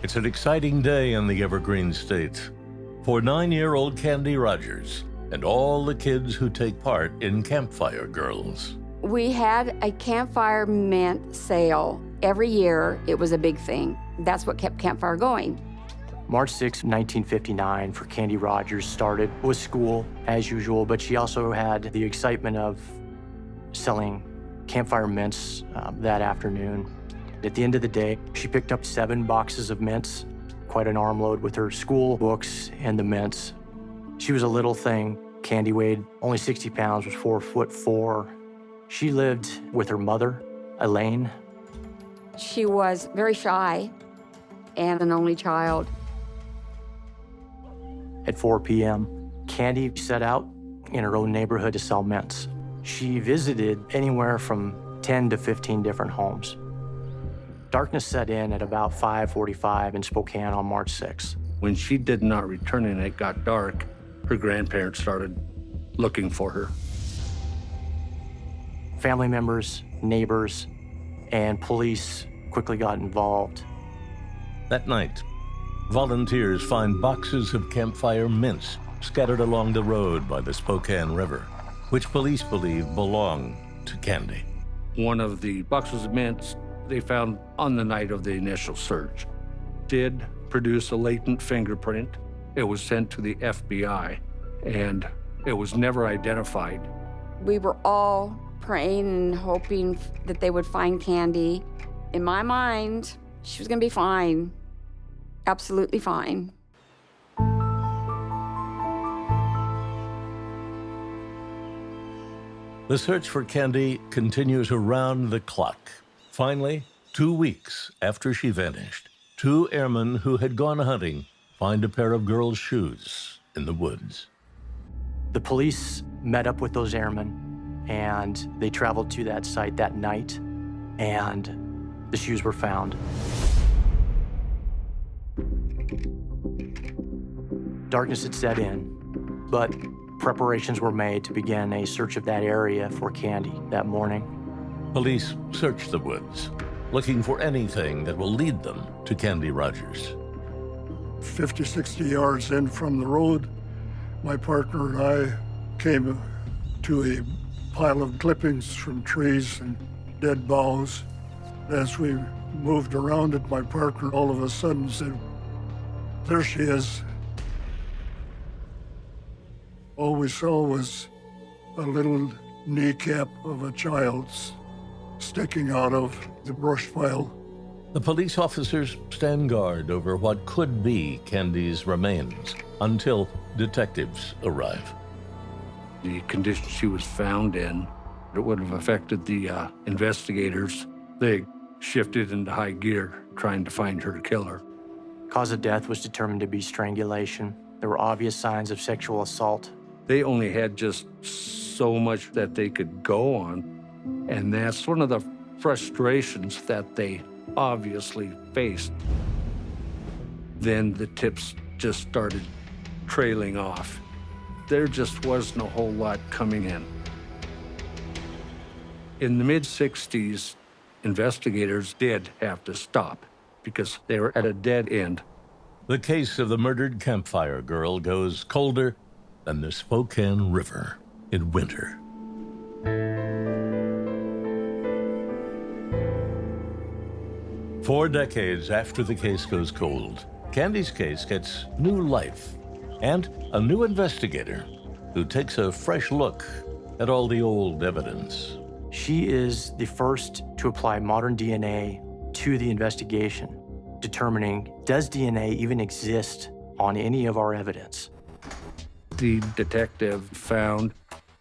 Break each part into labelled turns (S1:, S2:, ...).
S1: It's an exciting day in the Evergreen State for 9-year-old Candy Rogers and all the kids who take part in Campfire Girls.
S2: We had a campfire mint sale every year. It was a big thing. That's what kept Campfire going.
S3: March 6, 1959 for Candy Rogers started with school as usual, but she also had the excitement of selling campfire mints that afternoon. At the end of the day, she picked up 7 boxes of mints, quite an armload with her school books and the mints. She was a little thing. Candy weighed only 60 pounds, was 4'4". She lived with her mother, Elaine.
S2: She was very shy and an only child.
S3: At 4 p.m., Candy set out in her own neighborhood to sell mints. She visited anywhere from 10 to 15 different homes. Darkness set in at about 5:45 in Spokane on March 6.
S4: When she did not return and it got dark, her grandparents started looking for her.
S3: Family members, neighbors, and police quickly got involved.
S1: That night, volunteers find boxes of campfire mints scattered along the road by the Spokane River, which police believe belong to Candy.
S4: One of the boxes of mints they found on the night of the initial search did produce a latent fingerprint. It was sent to the FBI, and it was never identified.
S2: We were all praying and hoping that they would find Candy. In my mind, she was gonna be fine, absolutely fine.
S1: The search for Candy continues around the clock. Finally, 2 weeks after she vanished, 2 airmen who had gone hunting find a pair of girls' shoes in the woods.
S3: The police met up with those airmen, and they traveled to that site that night, and the shoes were found. Darkness had set in, but preparations were made to begin a search of that area for Candy that morning.
S1: Police search the woods, looking for anything that will lead them to Candy Rogers.
S5: 50, 60 yards in from the road, my partner and I came to a pile of clippings from trees and dead boughs. As we moved around it, my partner all of a sudden said, "There she is." All we saw was a little kneecap of a child's sticking out of the brush pile.
S1: The police officers stand guard over what could be Candy's remains until detectives arrive.
S4: The condition she was found in, it would have affected the investigators. They shifted into high gear trying to find her killer.
S3: Cause of death was determined to be strangulation. There were obvious signs of sexual assault.
S4: They only had just so much that they could go on, and that's one of the frustrations that they obviously faced. Then the tips just started trailing off. There just wasn't a whole lot coming in. In the mid-60s, investigators did have to stop because they were at a dead end.
S1: The case of the murdered Campfire Girl goes colder than the Spokane River in winter. Four decades after the case goes cold, Candy's case gets new life and a new investigator who takes a fresh look at all the old evidence.
S3: She is the first to apply modern DNA to the investigation, determining, does DNA even exist on any of our evidence?
S4: The detective found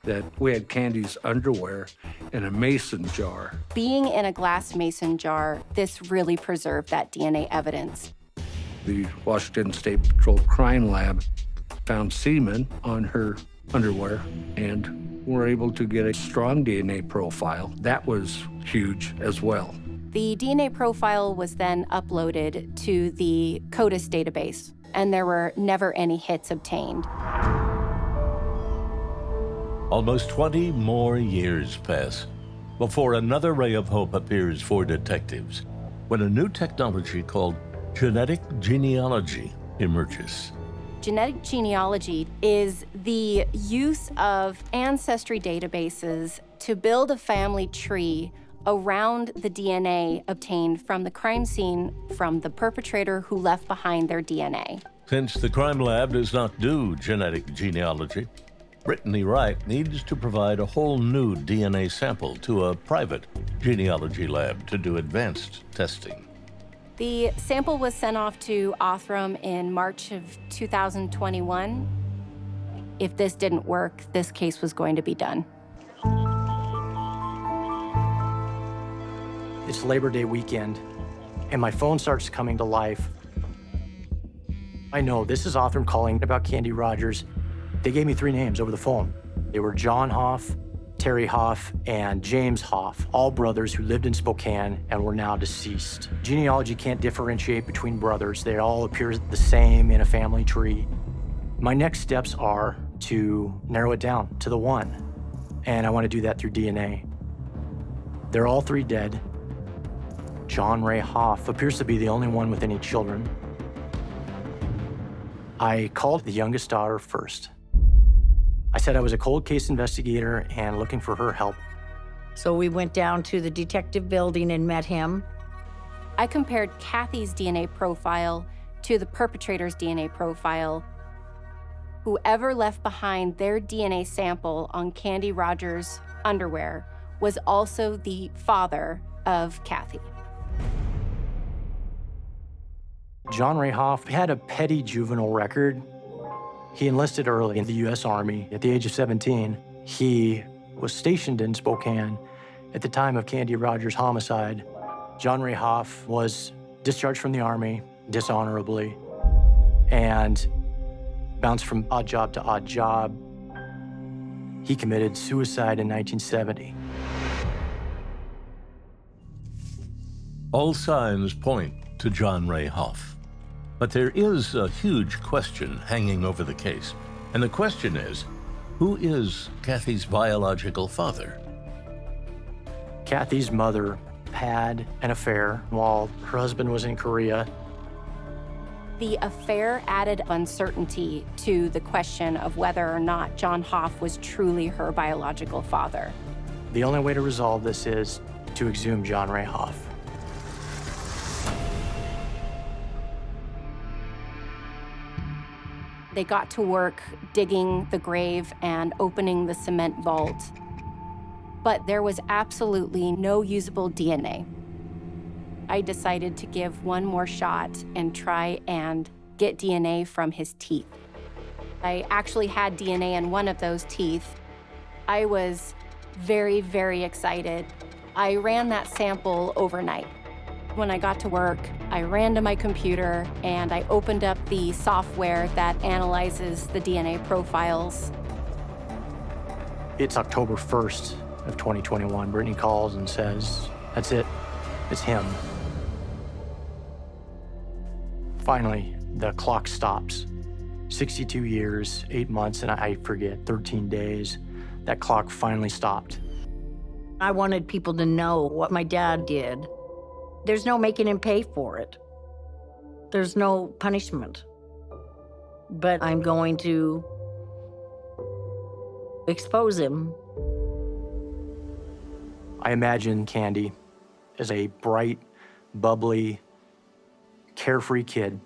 S4: that we had Candy's underwear in a mason jar.
S6: Being in a glass mason jar, this really preserved that DNA evidence.
S4: The Washington State Patrol Crime Lab found semen on her underwear and were able to get a strong DNA profile. That was huge as well.
S6: The DNA profile was then uploaded to the CODIS database, and there were never any hits obtained.
S1: Almost 20 more years pass before another ray of hope appears for detectives when a new technology called genetic genealogy emerges.
S6: Genetic genealogy is the use of ancestry databases to build a family tree around the DNA obtained from the crime scene from the perpetrator who left behind their DNA.
S1: Since the crime lab does not do genetic genealogy, Brittany Wright needs to provide a whole new DNA sample to a private genealogy lab to do advanced testing.
S6: The sample was sent off to Othram in March of 2021. If this didn't work, this case was going to be done.
S3: It's Labor Day weekend, and my phone starts coming to life. I know this is Othram calling about Candy Rogers. They gave me 3 names over the phone. They were John Hoff, Terry Hoff, and James Hoff, all brothers who lived in Spokane and were now deceased. Genealogy can't differentiate between brothers. They all appear the same in a family tree. My next steps are to narrow it down to the one, and I want to do that through DNA. They're all 3 dead. John Ray Hoff appears to be the only one with any children. I called the youngest daughter first. I said I was a cold case investigator and looking for her help.
S7: So we went down to the detective building and met him.
S6: I compared Kathy's DNA profile to the perpetrator's DNA profile. Whoever left behind their DNA sample on Candy Rogers' underwear was also the father of Kathy.
S3: John Ray Hoff had a petty juvenile record. He enlisted early in the U.S. Army at the age of 17. He was stationed in Spokane at the time of Candy Rogers' homicide. John Ray Hoff was discharged from the Army dishonorably and bounced from odd job to odd job. He committed suicide in 1970.
S1: All signs point to John Ray Hoff. But there is a huge question hanging over the case. And the question is, who is Kathy's biological father?
S3: Kathy's mother had an affair while her husband was in Korea.
S6: The affair added uncertainty to the question of whether or not John Hoff was truly her biological father.
S3: The only way to resolve this is to exhume John Ray Hoff.
S6: They got to work digging the grave and opening the cement vault, but there was absolutely no usable DNA. I decided to give one more shot and try and get DNA from his teeth. I actually had DNA in one of those teeth. I was very, very excited. I ran that sample overnight. When I got to work, I ran to my computer and I opened up the software that analyzes the DNA profiles.
S3: It's October 1st of 2021. Brittany calls and says, "That's it, it's him." Finally, the clock stops. 62 years, 8 months, and I forget, 13 days. That clock finally stopped.
S7: I wanted people to know what my dad did. There's no making him pay for it. There's no punishment. But I'm going to expose him.
S3: I imagine Candy as a bright, bubbly, carefree kid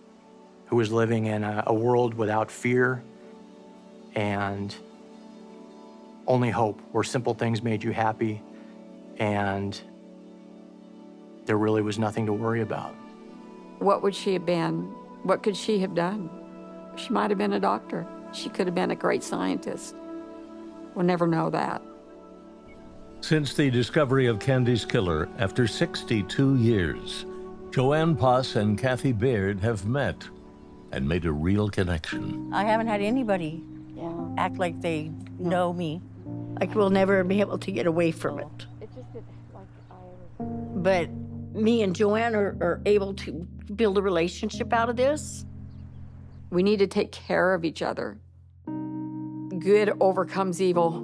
S3: who was living in a world without fear and only hope, where simple things made you happy and there really was nothing to worry about.
S2: What would she have been? What could she have done? She might have been a doctor. She could have been a great scientist. We'll never know that.
S1: Since the discovery of Candy's killer after 62 years, Joanne Poss and Kathy Baird have met and made a real connection.
S7: I haven't had anybody act like they know me. Like we'll never be able to get away from it. But me and Joanne are able to build a relationship out of this.
S2: We need to take care of each other. Good overcomes evil.